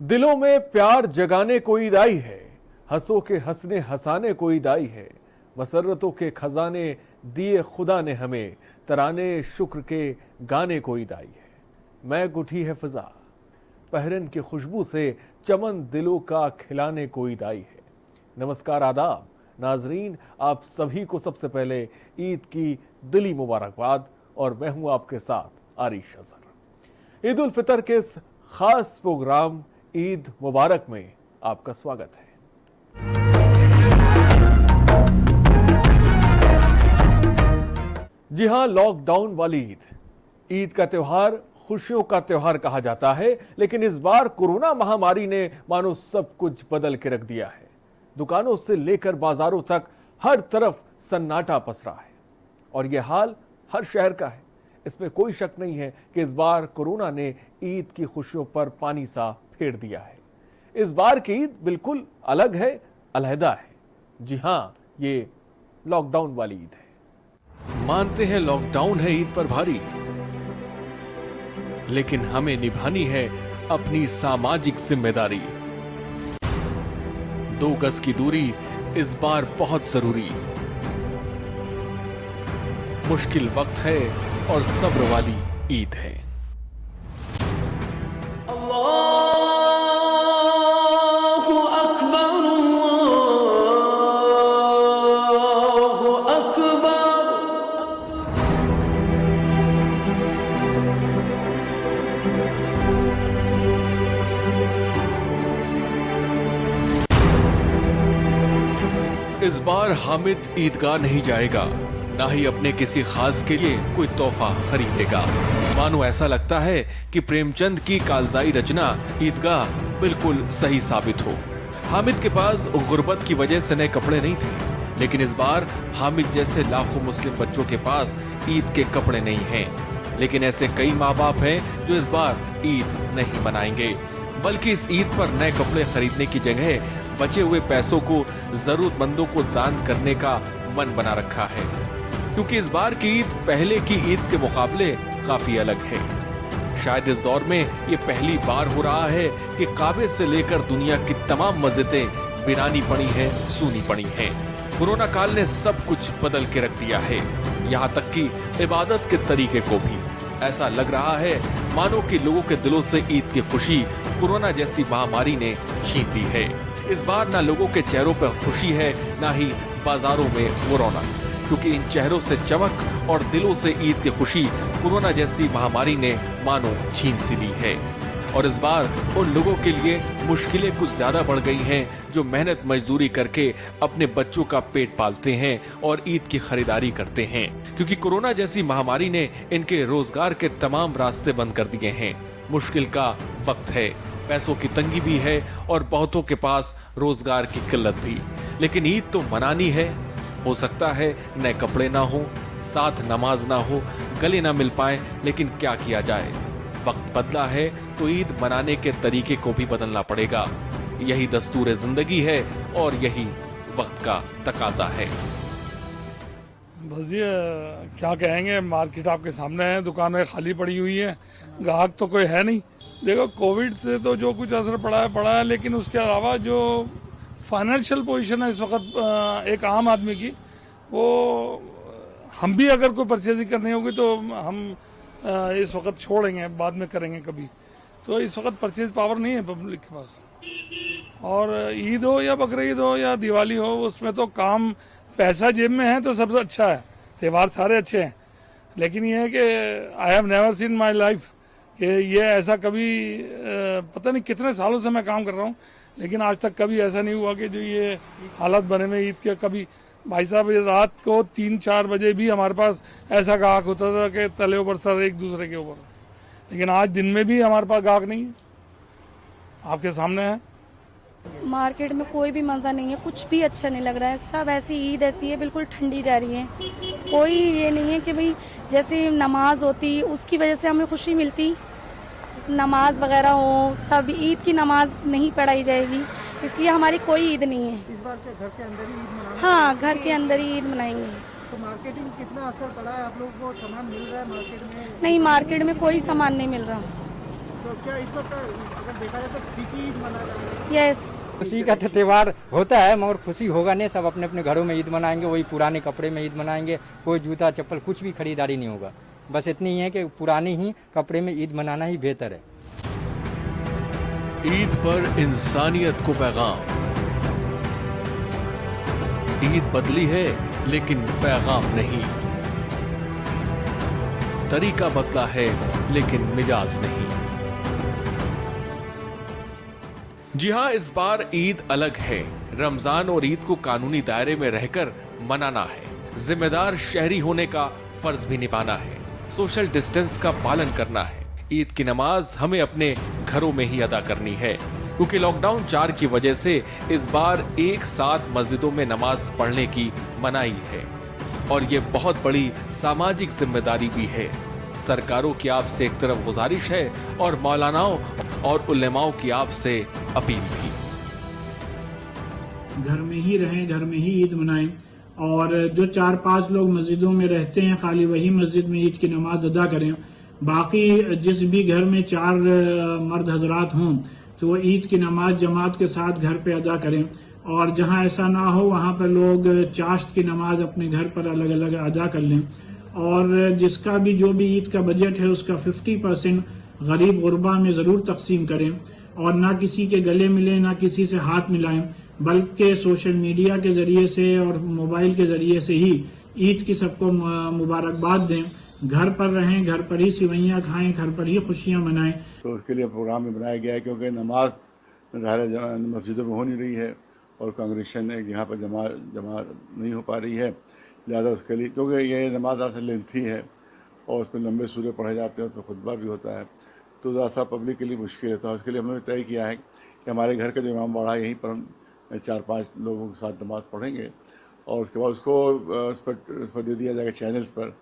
दिलों में प्यार जगाने को ईद आई है, हंसों के हंसने हंसाने को ईद आई है। मसरतों के खजाने दिए खुदा ने हमें, तराने शुक्र के गाने को ईद आई है। मैं उठी है फिजा, पहरन की खुशबू से चमन दिलों का खिलाने को ईद आई है। नमस्कार, आदाब नाजरीन, आप सभी को सबसे पहले ईद की दिली मुबारकबाद। और मैं हूं आपके साथ आरिश अजहर। ईद उल फितर के इस खास प्रोग्राम ईद मुबारक में आपका स्वागत है। जी हां, लॉकडाउन वाली ईद का त्योहार खुशियों का त्योहार कहा जाता है, लेकिन इस बार कोरोना महामारी ने मानो सब कुछ बदल के रख दिया है। दुकानों से लेकर बाजारों तक हर तरफ सन्नाटा पसरा है और यह हाल हर शहर का है। इसमें कोई शक नहीं है कि इस बार कोरोना ने ईद की खुशियों पर पानी सा फेर दिया है। इस बार की ईद बिल्कुल अलग है, अलहदा है। जी हां, ये लॉकडाउन वाली ईद है। मानते हैं लॉकडाउन है ईद पर भारी, लेकिन हमें निभानी है अपनी सामाजिक जिम्मेदारी। 2 गज की दूरी इस बार बहुत जरूरी। मुश्किल वक्त है और सब्र वाली ईद है। इस बार हामिद ईदगाह नहीं जाएगा, ना ही अपने किसी खास के लिए कोई तोहफा खरीदेगा। मानो ऐसा लगता है कि प्रेमचंद की कालजाई रचना ईदगाह बिल्कुल सही साबित हो। हामिद के पास गुर्बत की वजह से नए कपड़े नहीं थे, लेकिन इस बार हामिद जैसे लाखों मुस्लिम बच्चों के पास ईद के कपड़े नहीं हैं। लेकिन ऐसे कई माँ बाप हैं जो इस बार ईद नहीं मनाएंगे, बल्कि इस ईद पर नए कपड़े खरीदने की जगह बचे हुए पैसों को जरूरतमंदों को दान करने का मन बना रखा है। क्योंकि इस बार की ईद पहले की ईद के मुकाबले काफी अलग है। शायद इस दौर में ये पहली बार हो रहा है कि काबे से लेकर दुनिया की तमाम मस्जिदें वीरानी पड़ी हैं, सूनी पड़ी हैं। कोरोना काल ने सब कुछ बदल के रख दिया है, यहाँ तक कि इबादत के तरीके को भी। ऐसा लग रहा है मानो कि लोगों के दिलों से ईद की खुशी कोरोना जैसी महामारी ने छीन ली है। इस बार ना लोगों के चेहरों पर खुशी है, ना ही बाजारों में वो रौनक, क्योंकि इन चेहरों से चमक और दिलों से ईद की खुशी कोरोना जैसी महामारी ने मानो छीन सी ली है। और इस बार उन लोगों के लिए मुश्किलें कुछ ज्यादा बढ़ गई हैं जो मेहनत मजदूरी करके अपने बच्चों का पेट पालते हैं और ईद की खरीदारी करते हैं, क्योंकि कोरोना जैसी महामारी ने इनके रोजगार के तमाम रास्ते बंद कर दिए हैं। मुश्किल का वक्त है, पैसों की तंगी भी है और बहुतों के पास रोजगार की किल्लत भी। लेकिन ईद तो मनानी है। हो सकता है नए कपड़े ना हो, साथ नमाज ना हो, गले ना मिल पाए, लेकिन क्या किया जाए, वक्त बदला है तो ईद मनाने के तरीके को भी बदलना पड़ेगा। यही दस्तूर जिंदगी है और यही वक्त का तकाजा है। बस ये क्या कहेंगे, मार्केट आपके सामने है, दुकानें खाली पड़ी हुई है, ग्राहक तो कोई है नहीं। देखो, कोविड से तो जो कुछ असर पड़ा है, लेकिन उसके अलावा जो फाइनेंशियल पोजीशन है इस वक्त एक आम आदमी की, वो हम भी अगर कोई परचेजिंग करनी होगी तो हम इस वक्त छोड़ेंगे, बाद में करेंगे कभी। तो इस वक्त परचेज पावर नहीं है पब्लिक के पास। और ईद हो या बकरीद हो या दिवाली हो, उसमें तो काम पैसा जेब में है तो सबसे अच्छा है, त्यौहार सारे अच्छे हैं। लेकिन ये है कि I have never seen my life कि ये ऐसा कभी पता नहीं कितने सालों से मैं काम कर रहा हूँ, लेकिन आज तक कभी ऐसा नहीं हुआ कि जो ये हालत बने में ईद के। कभी भाई साहब रात को 3-4 बजे भी हमारे पास ऐसा गाहक होता था कि तले ऊपर सर एक दूसरे के ऊपर, लेकिन आज दिन में भी हमारे पास गाहक नहीं है, आपके सामने है। मार्केट में कोई भी मजा नहीं है, कुछ भी अच्छा नहीं लग रहा है। सब ऐसी ईद ऐसी है, बिल्कुल ठंडी जा रही है। कोई ये नहीं है कि भाई जैसे नमाज होती उसकी वजह से हमें खुशी मिलती, नमाज वगैरह हो, सब ईद की नमाज नहीं पढ़ाई जाएगी, इसलिए हमारी कोई ईद नहीं है। इस बार घर के अंदर ही ईद मनाएंगे? हाँ, घर के अंदर ही ईद मनाएंगे। तो मार्केटिंग कितना असर पड़ा है? आप लोगों को सामान मिल रहा है मार्केट में? नहीं, मार्केट में कोई सामान नहीं मिल रहा। तो क्या इस वक्त अगर देखा जाए तो फीकी ईद मना रहे हैं? यस। खुशी का तो त्यौहार होता है मगर खुशी होगा नहीं। सब अपने अपने घरों में ईद मनाएंगे, वही पुराने कपड़े में ईद मनाएंगे। कोई जूता चप्पल कुछ भी खरीदारी नहीं होगा। बस इतनी ही है कि पुराने ही कपड़े में ईद मनाना ही बेहतर है। ईद पर इंसानियत को पैगाम। ईद बदली है लेकिन पैगाम नहीं। तरीका बदला है लेकिन मिजाज नहीं। जी हां, इस बार ईद अलग है। रमजान और ईद को कानूनी दायरे में रहकर मनाना है। जिम्मेदार शहरी होने का फर्ज भी निभाना है। सोशल डिस्टेंस का पालन करना है। ईद की नमाज हमें अपने घरों में ही अदा करनी है, क्योंकि लॉकडाउन 4 की वजह से इस बार एक साथ मस्जिदों में नमाज पढ़ने की मनाही है और ये बहुत बड़ी सामाजिक जिम्मेदारी भी है। सरकारों की आपसे एक तरफ गुजारिश है और मौलानाओं और उलेमाओं की आपसे अपील भी। घर में ही रहें, घर में ही ईद मनाएं और जो 4-5 लोग मस्जिदों में रहते हैं खाली वही मस्जिद में ईद की नमाज अदा करें। बाकी जिस भी घर में 4 मर्द हजरात हों तो वो ईद की नमाज जमात के साथ घर पे अदा करें। और जहां ऐसा ना हो वहां पर लोग चाश्त की नमाज अपने घर पर अलग अलग अदा कर लें। और जिसका भी जो भी ईद का बजट है उसका 50% गरीब गुरबा में जरूर तकसीम करें और ना किसी के गले मिलें, ना किसी से हाथ मिलाएं, बल्कि सोशल मीडिया के जरिए से और मोबाइल के जरिए से ही ईद की सबको मुबारकबाद दें। घर पर रहें, घर पर ही सिवैयाँ खाएं, घर पर ही खुशियाँ मनाएं। तो उसके लिए प्रोग्राम में बनाया गया है, क्योंकि नमाज ज़ाहिर मस्जिदों में हो नहीं रही है और कांग्रेशन एक यहाँ पर जमा नहीं हो पा रही है। लिहाजा उसके लिए, क्योंकि ये नमाज ज़्यादा लेंथी है और उसमें लंबे सूरे पढ़े जाते हैं, उसमें खुतबा भी होता है, तो ज़्यादा सा पब्लिक के लिए मुश्किल है। तो उसके लिए हमने तय किया है कि हमारे घर का जो इमाम बाड़ा है यहीं पर हम 4-5 लोगों के साथ नमाज़ पढ़ेंगे और उसके बाद उसको उस पर दे दिया जाएगा चैनल्स पर,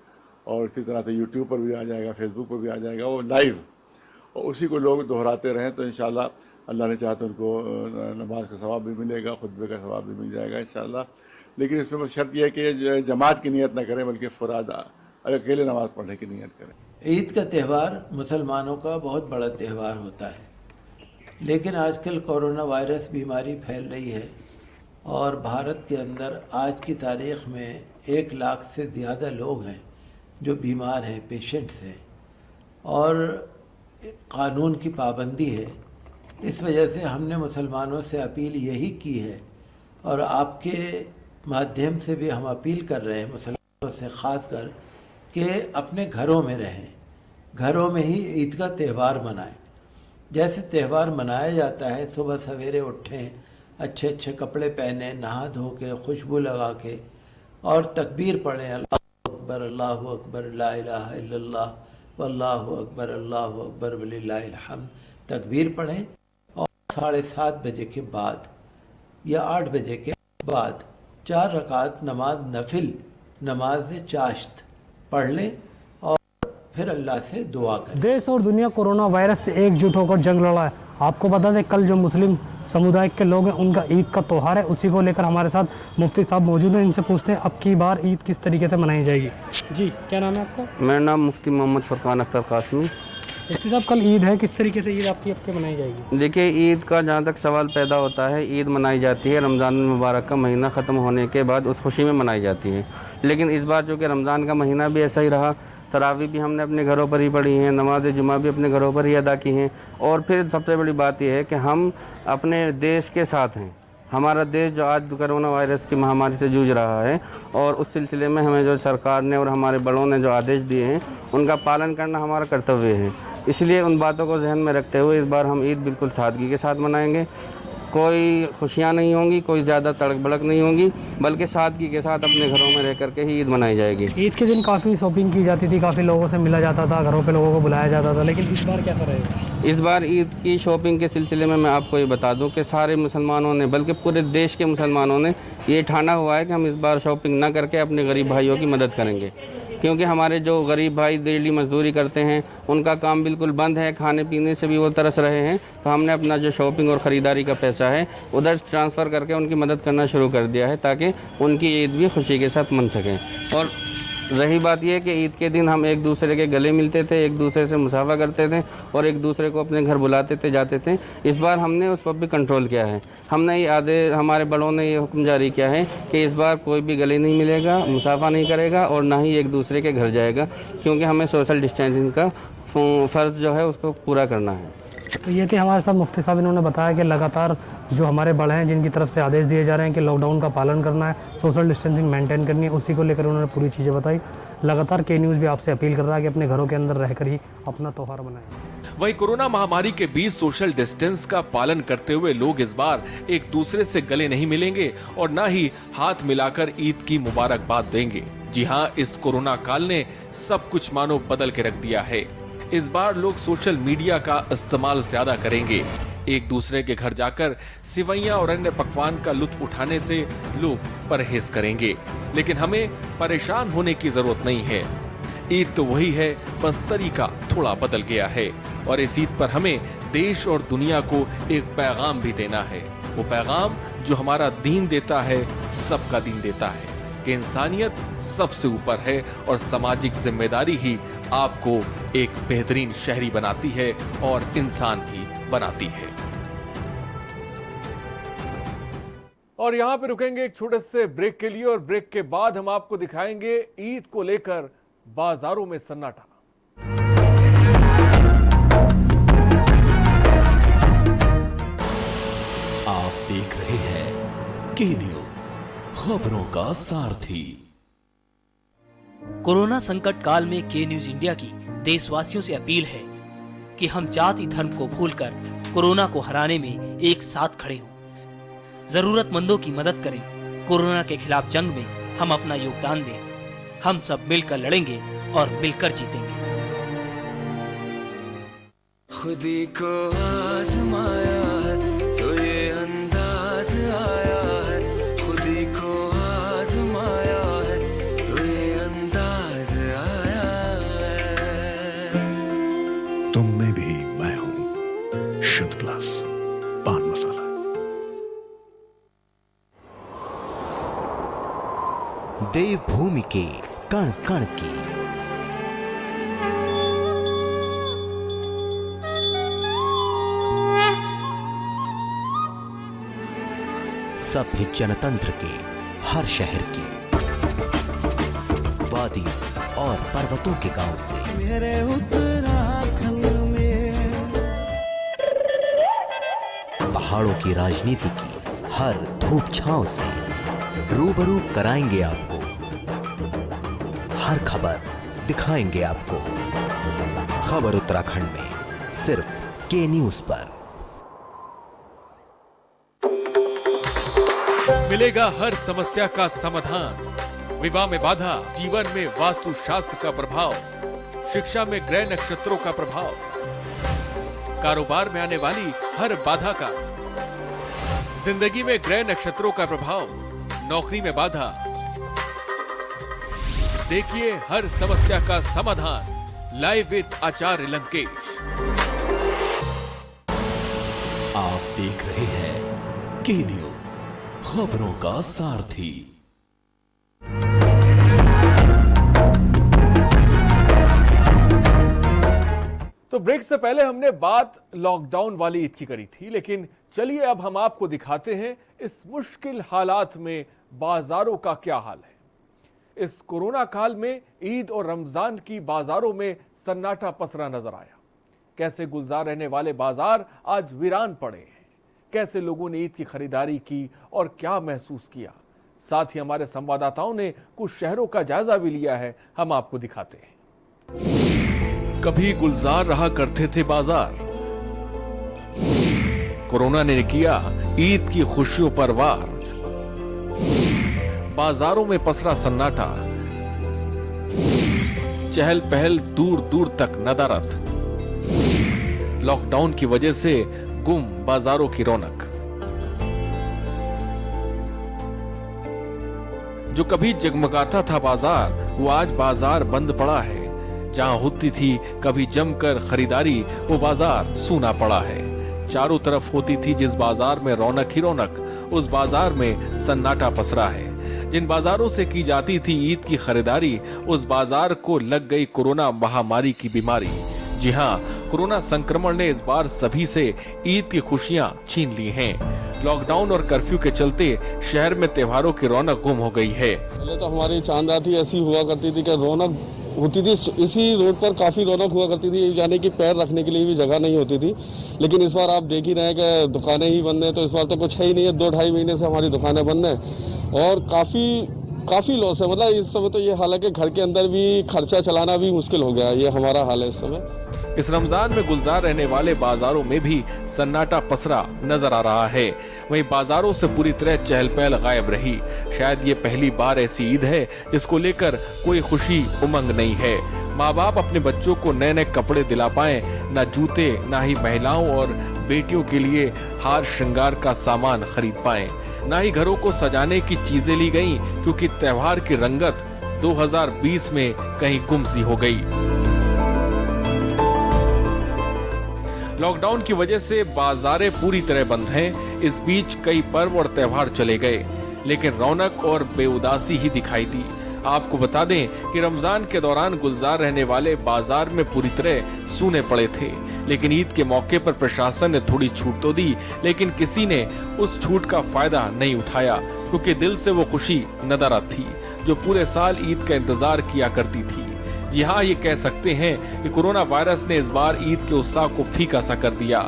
और इसी तरह से यूट्यूब पर भी आ जाएगा, फेसबुक पर भी आ जाएगा वो लाइव, और उसी को लोग दोहराते रहें तो इंशाल्लाह अल्लाह ने चाहा तो उनको नमाज का सवाब भी मिलेगा, खुतबे का सवाब भी मिल जाएगा इंशाल्लाह। लेकिन इसमें बस शर्त यह है कि जमात की नियत न करें बल्कि फुरादा अकेले नमाज पढ़ने की नियत करें। ईद का त्यौहार मुसलमानों का बहुत बड़ा त्यौहार होता है, लेकिन आजकल कोरोना वायरस बीमारी फैल रही है और भारत के अंदर आज की तारीख़ में 1 लाख से ज़्यादा लोग हैं जो बीमार हैं, पेशेंट्स हैं, और कानून की पाबंदी है। इस वजह से हमने मुसलमानों से अपील यही की है और आपके माध्यम से भी हम अपील कर रहे हैं मुसलमानों से ख़ास कर कि अपने घरों में रहें, घरों में ही ईद का त्यौहार मनाएं। जैसे त्यौहार मनाया जाता है, सुबह सवेरे उठें, अच्छे अच्छे कपड़े पहने, नहा धो के, खुशबू लगा के और तकबीर पढ़ें, अल्लाहु अकबर, ला इलाहा इल्लल्लाह, वल्लाहु अकबर, अल्लाहु अकबर, वलिल्लाहिल हम्द, तकबीर पढ़ें और 7:30 बजे के बाद या 8 बजे के बाद 4 रकात नमाज नफिल नमाज चाश्त पढ़ लें और फिर अल्लाह से दुआ करें। देश और दुनिया कोरोना वायरस से एकजुट होकर जंग लड़ा है। आपको बता दें, कल जो मुस्लिम समुदाय के लोग हैं उनका ईद का त्यौहार है, उसी को लेकर हमारे साथ मुफ्ती साहब मौजूद हैं। इनसे पूछते हैं अब की बार ईद किस तरीके से मनाई जाएगी। जी, क्या नाम है आपका? मेरा नाम मुफ्ती मोहम्मद फरकान अख्तर कासमी। मुफ्ती साहब, कल ईद है, किस तरीके से ईद आपकी अब के मनाई जाएगी? देखिए, ईद का जहाँ तक सवाल पैदा होता है, ईद मनाई जाती है रमज़ान मुबारक का महीना ख़त्म होने के बाद, उस खुशी में मनाई जाती है। लेकिन इस बार जो कि रमज़ान का महीना भी ऐसा ही रहा, तरावी भी हमने अपने घरों पर ही पढ़ी हैं, नमाज जुमा भी अपने घरों पर ही अदा की हैं। और फिर सबसे बड़ी बात यह है कि हम अपने देश के साथ हैं। हमारा देश जो आज कोरोना वायरस की महामारी से जूझ रहा है और उस सिलसिले में हमें जो सरकार ने और हमारे बड़ों ने जो आदेश दिए हैं उनका पालन करना हमारा कर्तव्य है। इसलिए उन बातों को जहन में रखते हुए इस बार हम ईद बिल्कुल सादगी के साथ मनाएंगे। कोई खुशियाँ नहीं होंगी, कोई ज़्यादा तड़क भड़क नहीं होंगी, बल्कि सादगी के साथ अपने घरों में रह करके ही ईद मनाई जाएगी। ईद के दिन काफ़ी शॉपिंग की जाती थी, काफ़ी लोगों से मिला जाता था, घरों पे लोगों को बुलाया जाता था, लेकिन इस बार क्या करेगा? इस बार ईद की शॉपिंग के सिलसिले में मैं आपको ये बता दूं कि सारे मुसलमानों ने, बल्कि पूरे देश के मुसलमानों ने ये ठाना हुआ है कि हम इस बार शॉपिंग ना करके अपने गरीब भाइयों की मदद करेंगे, क्योंकि हमारे जो गरीब भाई डेली मजदूरी करते हैं उनका काम बिल्कुल बंद है, खाने पीने से भी वो तरस रहे हैं। तो हमने अपना जो शॉपिंग और ख़रीदारी का पैसा है उधर ट्रांसफ़र करके उनकी मदद करना शुरू कर दिया है, ताकि उनकी ईद भी खुशी के साथ मन सकें। और रही बात यह कि ईद के दिन हम एक दूसरे के गले मिलते थे, एक दूसरे से मुसाफा करते थे और एक दूसरे को अपने घर बुलाते थे, जाते थे। इस बार हमने उस पर भी कंट्रोल किया है। हमने ये आदेश, हमारे बड़ों ने ये हुक्म जारी किया है कि इस बार कोई भी गले नहीं मिलेगा, मुसाफा नहीं करेगा और ना ही एक दूसरे के घर जाएगा, क्योंकि हमें सोशल डिस्टेंसिंग का फ़र्ज़ जो है उसको पूरा करना है। तो ये थी हमारे साथ मुफ्ती साहब। इन्होंने बताया कि लगातार जो हमारे बड़े हैं जिनकी तरफ से आदेश दिए जा रहे हैं कि लॉकडाउन का पालन करना है, सोशल डिस्टेंसिंग मेंटेन करनी है, उसी को लेकर उन्होंने पूरी चीज़ें बताई। लगातार के न्यूज़ भी आपसे अपील कर रहा है कि अपने घरों के अंदर रहकर ही अपना त्यौहार बनाएं। वहीं कोरोना महामारी के बीच सोशल डिस्टेंस का पालन करते हुए लोग इस बार एक दूसरे से गले नहीं मिलेंगे और न ही हाथ मिलाकर ईद की मुबारकबाद देंगे। जी हाँ, इस कोरोना काल ने सब कुछ मानो बदल के रख दिया है। इस बार लोग सोशल मीडिया का इस्तेमाल ज्यादा करेंगे। एक दूसरे के घर जाकर सिवैयां और अन्य पकवान का लुत्फ उठाने से लोग परहेज करेंगे, लेकिन हमें परेशान होने की जरूरत नहीं है। ईद तो वही है, बस तरीका थोड़ा बदल गया है और इस ईद पर हमें देश और दुनिया को एक पैगाम भी देना है। वो पैगाम जो हमारा दीन देता है, सबका दीन देता है कि इंसानियत सबसे ऊपर है और सामाजिक जिम्मेदारी ही आपको एक बेहतरीन शहरी बनाती है और इंसान भी बनाती है। और यहाँ पे रुकेंगे एक छोटे से ब्रेक के लिए और ब्रेक के बाद हम आपको दिखाएंगे ईद को लेकर बाजारों में सन्नाटा। आप देख रहे हैं के न्यूज, खबरों का सारथी। कोरोना संकट काल में के न्यूज इंडिया की देशवासियों से अपील है कि हम जाति धर्म को भूलकर कोरोना को हराने में एक साथ खड़े हों। जरूरतमंदों की मदद करें। कोरोना के खिलाफ जंग में हम अपना योगदान दें। हम सब मिलकर लड़ेंगे और मिलकर जीतेंगे। खुदी को आजमाया है तो ये अंदाज आया है, खुदी को आजमाया है तो ये अंदाज आया है। तुम में भी मैं हूं, शुद्ध प्लस पान मसाला। देवभूमि के कण कण की सभ्य जनतंत्र के हर शहर के वादियों और पर्वतों के गांव से मेरे उत्तराखंड में पहाड़ों की राजनीति की हर धूप छांव से रूबरू कराएंगे आपको। हर खबर दिखाएंगे आपको। खबर उत्तराखंड में सिर्फ के न्यूज पर। मिलेगा हर समस्या का समाधान। विवाह में बाधा, जीवन में वास्तु शास्त्र का प्रभाव, शिक्षा में ग्रह नक्षत्रों का प्रभाव, कारोबार में आने वाली हर बाधा का, जिंदगी में ग्रह नक्षत्रों का प्रभाव, नौकरी में बाधा। देखिए हर समस्या का समाधान लाइव विद आचार्य लंकेश। आप देख रहे हैं के न्यूज, खबरों का सारथी। तो ब्रेक से पहले हमने बात लॉकडाउन वाली ईद की करी थी, लेकिन चलिए अब हम आपको दिखाते हैं इस मुश्किल हालात में बाजारों का क्या हाल है। इस कोरोना काल में ईद और रमजान की बाजारों में सन्नाटा पसरा नजर आया। कैसे गुलजार रहने वाले बाजार आज वीरान पड़े हैं, कैसे लोगों ने ईद की खरीदारी की और क्या महसूस किया। साथ ही हमारे संवाददाताओं ने कुछ शहरों का जायजा भी लिया है, हम आपको दिखाते हैं। कभी गुलजार रहा करते थे बाजार, कोरोना ने किया ईद की खुशियों पर वार। बाजारों में पसरा सन्नाटा, चहल पहल दूर दूर तक नदारत। लॉकडाउन की वजह से गुम बाजारों की रौनक। जो कभी जगमगाता था बाजार, वो आज बाजार बंद पड़ा है। जहां होती थी कभी जमकर खरीदारी, वो बाजार सूना पड़ा है। चारों तरफ होती थी जिस बाजार में रौनक ही रौनक, उस बाजार में सन्नाटा पसरा है। जिन बाजारों से की जाती थी ईद की खरीदारी, उस बाजार को लग गई कोरोना महामारी की बीमारी। जी हाँ, कोरोना संक्रमण ने इस बार सभी से ईद की खुशियां छीन ली हैं। लॉकडाउन और कर्फ्यू के चलते शहर में त्योहारों की रौनक गुम हो गई है। पहले तो हमारी चांद रात ही ऐसी हुआ करती थी कि रौनक होती थी, इसी रोड पर काफ़ी रौनक हुआ करती थी, यानी कि पैर रखने के लिए भी जगह नहीं होती थी। लेकिन इस बार आप देख ही रहे हैं कि दुकानें ही बंद हैं, तो इस बार तो कुछ है ही नहीं है। 2-2.5 महीने से हमारी दुकानें बंद हैं और काफ़ी लॉस है। मतलब इस समय तो ये हाल है कि घर के अंदर भी खर्चा चलाना भी मुश्किल हो गया है। ये हमारा हाल है इस समय। इस रमजान में गुलजार रहने वाले बाजारों में भी सन्नाटा पसरा नजर आ रहा है। वहीं बाजारों से पूरी तरह चहल पहल गायब रही। शायद ये पहली बार ऐसी ईद है जिसको लेकर कोई खुशी उमंग नहीं है। माँ बाप अपने बच्चों को नए नए कपड़े दिला पाए, न जूते, न ही महिलाओं और बेटियों के लिए हार श्रृंगार का सामान खरीद पाए, न ही घरों को सजाने की चीजें ली गईं, क्योंकि त्योहार की रंगत 2020 में कहीं गुम सी हो गई। लॉकडाउन की वजह से बाजारें पूरी तरह बंद हैं। इस बीच कई पर्व और त्योहार चले गए, लेकिन रौनक और बेउदासी ही दिखाई दी। आपको बता दें कि रमजान के दौरान गुलजार रहने वाले बाजार में पूरी तरह सूने पड़े थे, लेकिन ईद के मौके पर प्रशासन ने थोड़ी छूट तो दी, लेकिन किसी ने उस छूट का फायदा नहीं उठाया, क्योंकि दिल से वो खुशी नदारद थी जो पूरे साल ईद का इंतजार किया करती थी। जी हाँ, ये कह सकते हैं कि कोरोना वायरस ने इस बार ईद के उत्साह को फीका सा कर दिया।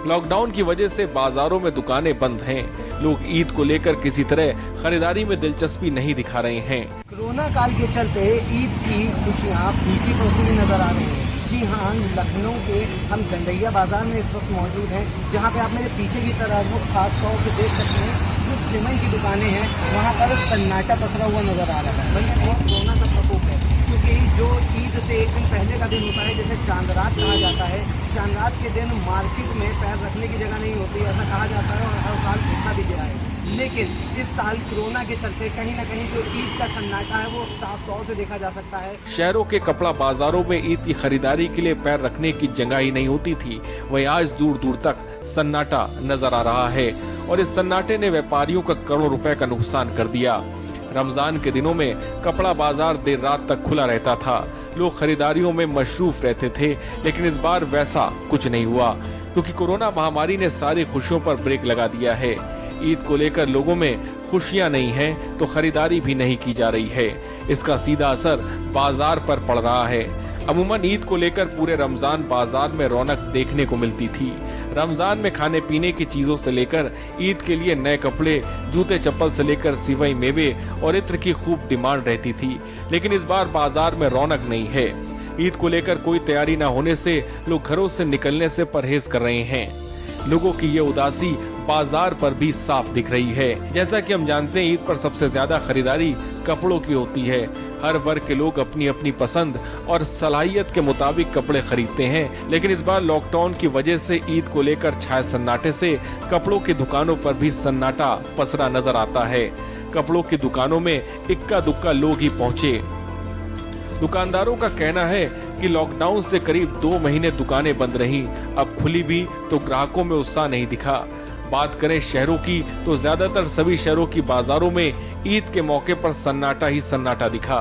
लॉकडाउन की वजह से बाजारों में दुकानें बंद हैं। लोग ईद को लेकर किसी तरह खरीदारी में दिलचस्पी नहीं दिखा रहे हैं। कोरोना काल के चलते ईद की खुशियाँ फीकी पड़ती हुई नजर आ रही हैं। जी हाँ, लखनऊ के हम गंडैया बाजार में इस वक्त मौजूद हैं, जहाँ पे आप मेरे पीछे की तरफ खास तौर से देख सकते हैं जो सिमई की दुकानें हैं, वहाँ पर सन्नाटा पसरा हुआ नजर आ रहा है। भैया बहुत कोरोना का प्रकोप है, क्योंकि जो ईद से एक दिन पहले का दिन होता है, जैसे चांद रात कहा जाता है, चांद रात के दिन मार्केट में पैर रखने की जगह नहीं होती, ऐसा कहा जाता है और हर साल देखा भी गया है। लेकिन इस साल कोरोना के चलते कहीं ना कहीं जो ईद का सन्नाटा है वो साफ तौर से देखा जा सकता है। शहरों के कपड़ा बाजारों में ईद की खरीदारी के लिए पैर रखने की जगह ही नहीं होती थी, वहीं आज दूर दूर तक सन्नाटा नजर आ रहा है और इस सन्नाटे ने व्यापारियों का करोड़ों रुपए का नुकसान कर दिया। रमजान के दिनों में कपड़ा बाजार देर रात तक खुला रहता था, लोग खरीदारियों में मशरूफ रहते थे, लेकिन इस बार वैसा कुछ नहीं हुआ, क्योंकि कोरोना महामारी ने सारी खुशियों पर ब्रेक लगा दिया है। ईद को लेकर लोगों में खुशियां नहीं हैं, तो खरीदारी भी नहीं की जा रही है। इसका सीधा असर बाजार पर पड़ रहा है। अमूमन ईद को लेकर पूरे रमजान बाजार में रौनक देखने को मिलती थी। रमजान में खाने पीने की चीजों से लेकर ईद के लिए नए कपड़े, जूते चप्पल से लेकर सिवई, मेवे और इत्र की खूब डिमांड रहती थी, लेकिन इस बार बाजार में रौनक नहीं है। ईद को लेकर कोई तैयारी न होने से लोग घरों से निकलने से परहेज कर रहे हैं। लोगों की ये उदासी बाजार पर भी साफ दिख रही है। जैसा कि हम जानते हैं, ईद पर सबसे ज्यादा खरीदारी कपड़ों की होती है। हर वर्ग के लोग अपनी अपनी पसंद और सलाहियत के मुताबिक कपड़े खरीदते हैं, लेकिन इस बार लॉकडाउन की वजह से ईद को लेकर छाए सन्नाटे से कपड़ों की दुकानों पर भी सन्नाटा पसरा नजर आता है। कपड़ों की दुकानों में इक्का दुक्का लोग ही पहुंचे। दुकानदारों का कहना है कि लॉकडाउन से करीब 2 महीने दुकानें बंद रहीं, अब खुली भी तो ग्राहकों में उत्साह नहीं दिखा। बात करें शहरों की तो ज्यादातर सभी शहरों की बाजारों में ईद के मौके पर सन्नाटा ही सन्नाटा दिखा।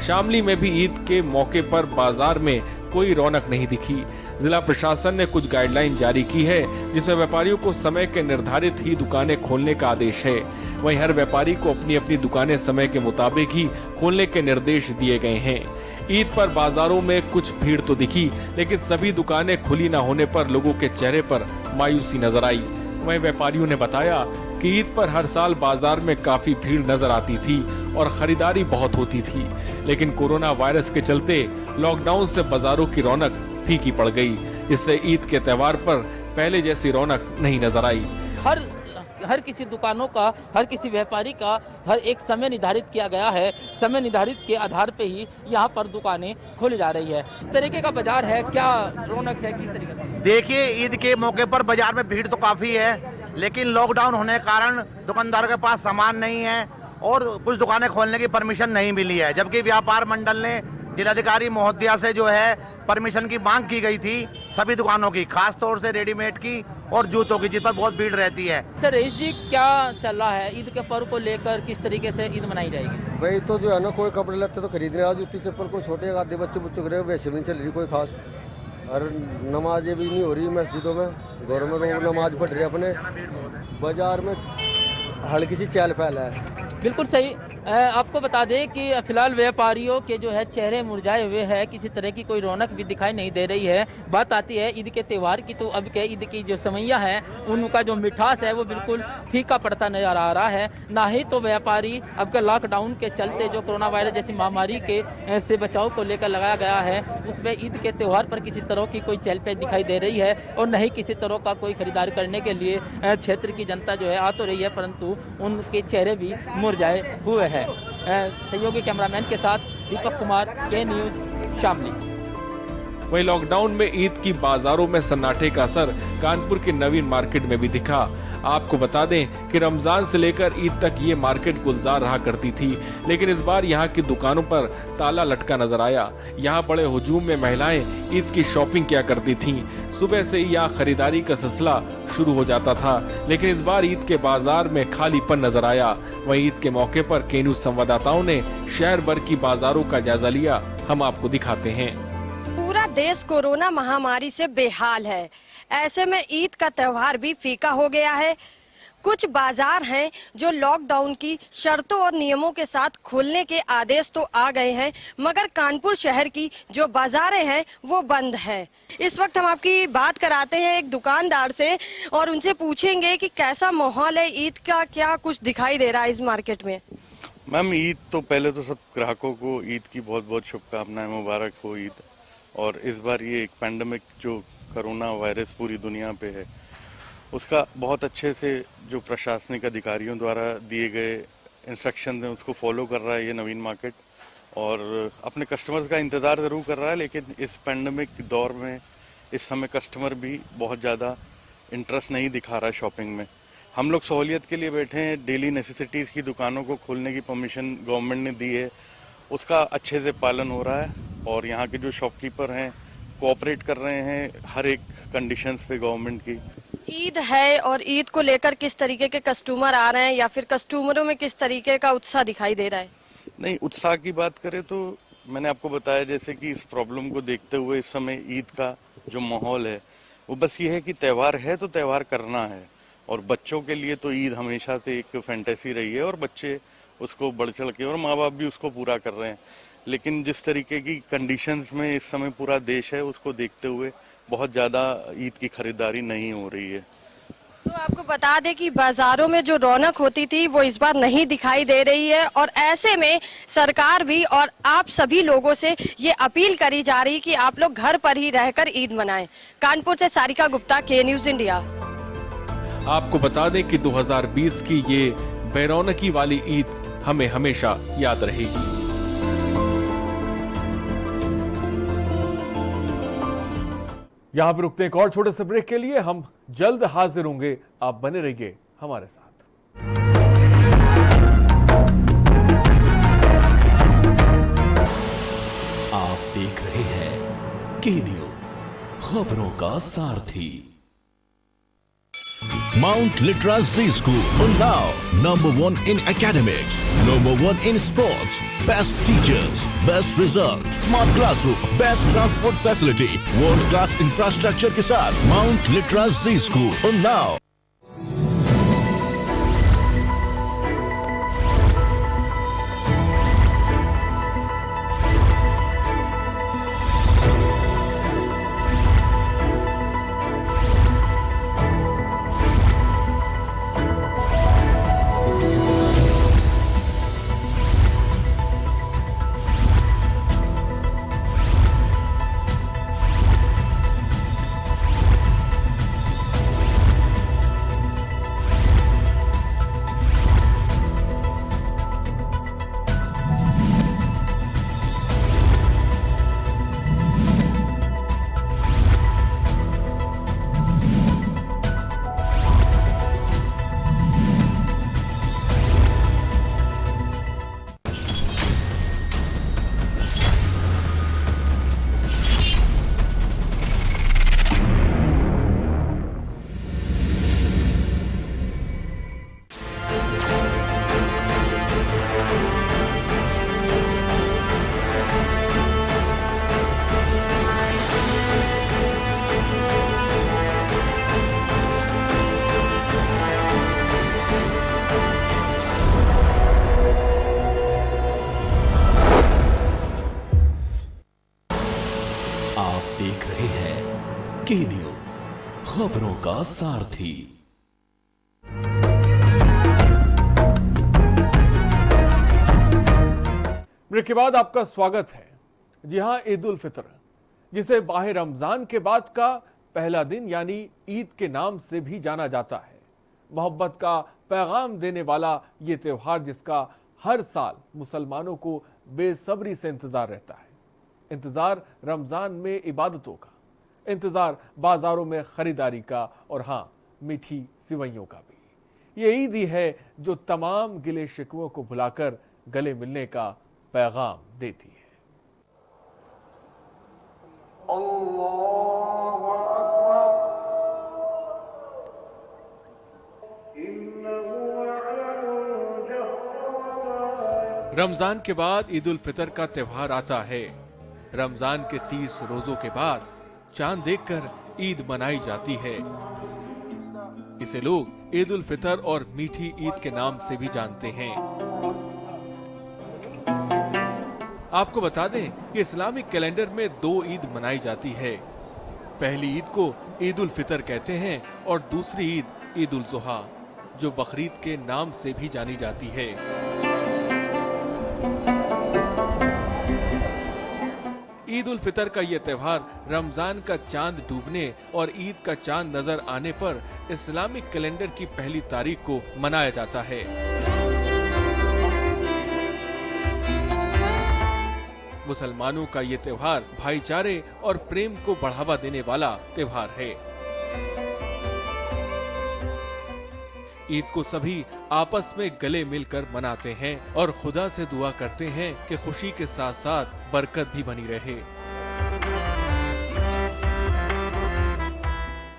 शामली में भी ईद के मौके पर बाजार में कोई रौनक नहीं दिखी। जिला प्रशासन ने कुछ गाइडलाइन जारी की है, जिसमें व्यापारियों को समय के निर्धारित ही दुकानें खोलने का आदेश है। वहीं हर व्यापारी को अपनी अपनी दुकानें समय के मुताबिक ही खोलने के निर्देश दिए गए हैं। ईद पर बाजारों में कुछ भीड़ तो दिखी, लेकिन सभी दुकानें खुली न होने पर लोगों के चेहरे पर मायूसी नजर आई। वहीं व्यापारियों ने बताया कि ईद पर हर साल बाजार में काफी भीड़ नजर आती थी और खरीदारी बहुत होती थी, लेकिन कोरोना वायरस के चलते लॉकडाउन से बाजारों की रौनक फीकी पड़ गई, जिससे ईद के त्योहार पर पहले जैसी रौनक नहीं नजर आई। हर किसी दुकानों का, हर किसी व्यापारी का हर एक समय निर्धारित किया गया है। समय निर्धारित के आधार पे ही यहाँ पर दुकानें खोली जा रही है। इस तरीके का बाजार है, क्या रौनक है, किस तरीके का? देखिए, ईद के मौके पर बाजार में भीड़ तो काफी है, लेकिन लॉकडाउन होने के कारण दुकानदारों के पास सामान नहीं है और कुछ दुकानें खोलने की परमिशन नहीं मिली है, जबकि व्यापार मंडल ने जिलाधिकारी महोदया से जो है परमिशन की मांग की गई थी सभी दुकानों की, खास तौर से रेडीमेड की और जूतों की, जिस पर बहुत भीड़ रहती है। सर रईस जी, क्या चल रहा है ईद के पर्व को लेकर, किस तरीके से ईद मनाई जाएगी? भाई तो जो है ना, कोई कपड़े लगते तो खरीद रहे हैं, जूती चप्पल कोई छोटे आधे बच्चे बुच्चे रहे, वैसे भी नहीं चल रही कोई खास। और नमाजें भी नहीं हो रही मस्जिदों में, घरों में लोग नमाज पढ़ रहे अपने, बाजार में हल्की सी चहल पहल है। बिल्कुल सही। आपको बता दें कि फिलहाल व्यापारियों के जो है चेहरे मुरझाए हुए हैं, किसी तरह की कोई रौनक भी दिखाई नहीं दे रही है। बात आती है ईद के त्यौहार की, तो अब के ईद की जो समैया है उनका जो मिठास है वो बिल्कुल फीका पड़ता नजर आ रहा है। ना ही तो व्यापारी अब के लॉकडाउन के चलते जो कोरोना वायरस जैसी महामारी के से बचाव को लेकर लगाया गया है, उसमें ईद के त्यौहार पर किसी तरह की कोई चहल पहल दिखाई दे रही है, और न ही किसी तरह का कोई खरीदारी करने के लिए क्षेत्र की जनता जो है आ तो रही है, परंतु उनके चेहरे भी मुरझाए हुए हैं। सहयोगी कैमरामैन के साथ दीपक कुमार, के न्यूज, शामली। वहीं लॉकडाउन में ईद की बाजारों में सन्नाटे का असर कानपुर के नवीन मार्केट में भी दिखा। आपको बता दें कि रमजान से लेकर ईद तक ये मार्केट गुलजार रहा करती थी, लेकिन इस बार यहाँ की दुकानों पर ताला लटका नजर आया। यहाँ बड़े हुजूम में महिलाएं ईद की शॉपिंग किया करती थीं। सुबह से ही यहाँ खरीदारी का सिलसिला शुरू हो जाता था, लेकिन इस बार ईद के बाजार में खालीपन नजर आया। वहीं ईद के मौके पर के न्यूज संवाददाताओं ने शहर भर की बाजारों का जायजा लिया। हम आपको दिखाते हैं। पूरा देश कोरोना महामारी से बेहाल है, ऐसे में ईद का त्योहार भी फीका हो गया है। कुछ बाजार हैं जो लॉकडाउन की शर्तों और नियमों के साथ खुलने के आदेश तो आ गए हैं, मगर कानपुर शहर की जो बाजारें हैं वो बंद हैं। इस वक्त हम आपकी बात कराते हैं एक दुकानदार से और उनसे पूछेंगे कि कैसा माहौल है ईद का, क्या कुछ दिखाई दे रहा है इस मार्केट में। मैम, ईद तो पहले तो सब ग्राहकों को ईद की बहुत बहुत शुभकामनाएं, मुबारक हो ईद। और इस बार ये एक पैंडेमिक जो कोरोना वायरस पूरी दुनिया पे है, उसका बहुत अच्छे से जो प्रशासनिक अधिकारियों द्वारा दिए गए इंस्ट्रक्शन हैं उसको फॉलो कर रहा है ये नवीन मार्केट, और अपने कस्टमर्स का इंतज़ार ज़रूर कर रहा है। लेकिन इस पैंडेमिक दौर में इस समय कस्टमर भी बहुत ज़्यादा इंटरेस्ट नहीं दिखा रहा है शॉपिंग में। हम लोग सहूलियत के लिए बैठे हैं, डेली नेसेसिटीज़ की दुकानों को खोलने की परमिशन गवर्नमेंट ने दी है, उसका अच्छे से पालन हो रहा है। और यहाँ के जो शॉपकीपर हैं कोऑपरेट कर रहे हैं हर एक कंडीशंस पे गवर्नमेंट की। ईद है और ईद को लेकर किस तरीके के कस्टमर आ रहे हैं, या फिर कस्टमरों में किस तरीके का उत्साह दिखाई दे रहा है? नहीं, उत्साह की बात करें तो मैंने आपको बताया जैसे कि इस प्रॉब्लम को देखते हुए इस समय ईद का जो माहौल है वो बस ये है कि त्यौहार है तो त्यौहार करना है। और बच्चों के लिए तो ईद हमेशा से एक फैंटेसी रही है और बच्चे उसको बढ़ चढ़ के, और माँ बाप भी उसको पूरा कर रहे हैं। लेकिन जिस तरीके की कंडीशंस में इस समय पूरा देश है उसको देखते हुए बहुत ज़्यादा ईद की खरीदारी नहीं हो रही है। तो आपको बता दें कि बाजारों में जो रौनक होती थी वो इस बार नहीं दिखाई दे रही है, और ऐसे में सरकार भी और आप सभी लोगों से ये अपील करी जा रही कि आप लोग घर पर ही रहकर ईद मनाएं। कानपुर से सारिका गुप्ता, के न्यूज इंडिया। आपको बता दें कि 2020 की ये बेरौनकी वाली ईद हमें हमेशा याद रहेगी। यहाँ पे रुकते हैं एक और छोटे से ब्रेक के लिए, हम जल्द हाजिर होंगे, आप बने रहिए हमारे साथ। आप देख रहे हैं के न्यूज, खबरों का सारथी। Mount Litra Z School, Unnao, #1 in academics, #1 in sports, best teachers, best result, smart classroom, best transport facility, world class infrastructure के साथ Mount Litra Z School, Unnao। के न्यूज, खबरों का सारथी। ब्रेक के बाद आपका स्वागत है। जी हां, ईद उल फितर, जिसे माह रमजान के बाद का पहला दिन यानी ईद के नाम से भी जाना जाता है, मोहब्बत का पैगाम देने वाला ये त्योहार जिसका हर साल मुसलमानों को बेसब्री से इंतजार रहता है। इंतजार रमजान में इबादतों का, इंतजार बाजारों में खरीदारी का और हाँ, मीठी सिवैयों का भी। ये ईद ही है जो तमाम गिले शिकवों को भुलाकर गले मिलने का पैगाम देती है। रमजान के बाद ईद उल फितर का त्योहार आता है। रमजान के 30 रोजों के बाद चांद देखकर ईद मनाई जाती है। इसे लोग ईद उल फितर और मीठी ईद के नाम से भी जानते हैं। आपको बता दें कि इस्लामिक कैलेंडर में 2 ईद मनाई जाती है। पहली ईद को ईद उल फितर कहते हैं और दूसरी ईद ईद उल जुहा, जो बकरीद के नाम से भी जानी जाती है। ईद उल फितर का यह त्योहार रमजान का चांद डूबने और ईद का चांद नजर आने पर इस्लामिक कैलेंडर की पहली तारीख को मनाया जाता है। मुसलमानों का ये त्योहार भाईचारे और प्रेम को बढ़ावा देने वाला त्योहार है। ईद को सभी आपस में गले मिलकर मनाते हैं और खुदा से दुआ करते हैं कि खुशी के साथ साथ बरकत भी बनी रहे।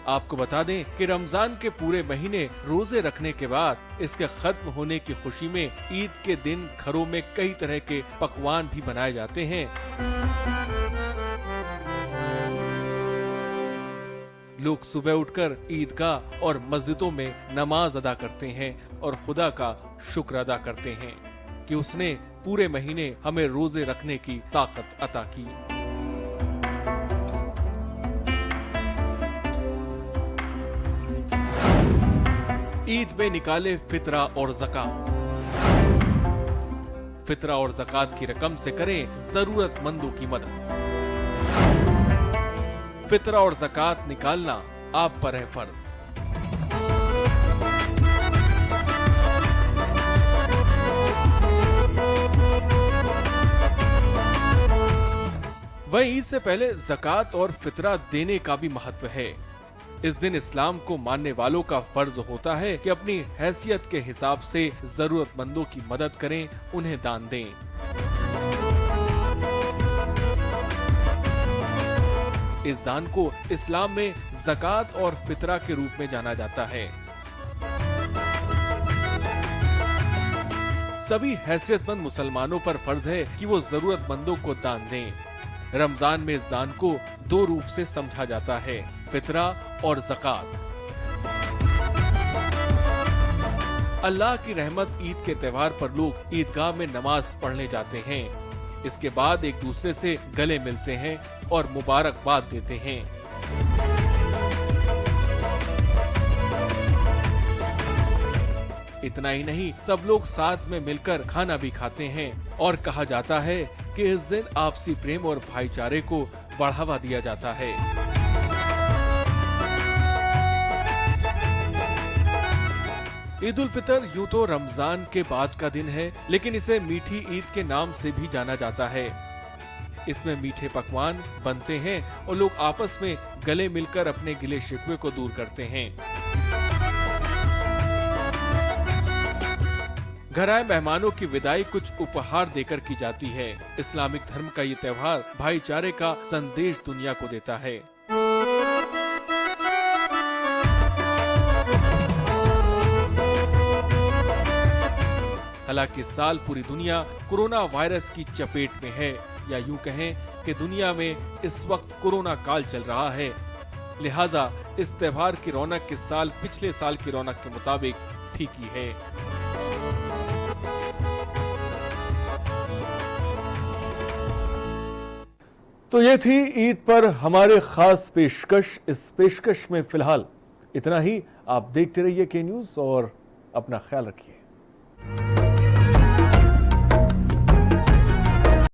आपको बता दें कि रमजान के पूरे महीने रोजे रखने के बाद इसके खत्म होने की खुशी में ईद के दिन घरों में कई तरह के पकवान भी बनाए जाते हैं। लोग सुबह उठकर ईदगाह और मस्जिदों में नमाज अदा करते हैं और खुदा का शुक्र अदा करते हैं कि उसने पूरे महीने हमें रोजे रखने की ताकत अता की। ईद में निकाले फितरा और ज़कात। फितरा और ज़कात की रकम से करें जरूरतमंदों की मदद। फितरा और ज़कात निकालना आप पर है फर्ज। वहीं ईद से पहले ज़कात और फितरा देने का भी महत्व है। इस दिन इस्लाम को मानने वालों का फर्ज होता है कि अपनी हैसियत के हिसाब से जरूरतमंदों की मदद करें, उन्हें दान दें। इस दान को इस्लाम में ज़कात और फितरा के रूप में जाना जाता है। सभी हैसियतमंद मुसलमानों पर फर्ज है कि वो जरूरतमंदों को दान दें। रमजान में इस दान को 2 रूप से समझा जाता है, फितरा और ज़कात। अल्लाह की रहमत ईद के त्योहार पर लोग ईदगाह में नमाज पढ़ने जाते हैं। इसके बाद एक दूसरे से गले मिलते हैं और मुबारकबाद देते हैं। इतना ही नहीं, सब लोग साथ में मिलकर खाना भी खाते हैं और कहा जाता है कि इस दिन आपसी प्रेम और भाईचारे को बढ़ावा दिया जाता है। ईद उल फितर यूं तो रमजान के बाद का दिन है, लेकिन इसे मीठी ईद के नाम से भी जाना जाता है। इसमें मीठे पकवान बनते हैं और लोग आपस में गले मिलकर अपने गिले शिकवे को दूर करते हैं। घर आए मेहमानों की विदाई कुछ उपहार देकर की जाती है। इस्लामिक धर्म का ये त्योहार भाईचारे का संदेश दुनिया को देता है। हालांकि इस साल पूरी दुनिया कोरोना वायरस की चपेट में है, या यूं कहें कि दुनिया में इस वक्त कोरोना काल चल रहा है। लिहाजा इस त्योहार की रौनक इस साल पिछले साल की रौनक के मुताबिक फीकी है। तो ये थी ईद पर हमारे खास पेशकश। इस पेशकश में फिलहाल इतना ही। आप देखते रहिए के न्यूज़ और अपना ख्याल रखिए।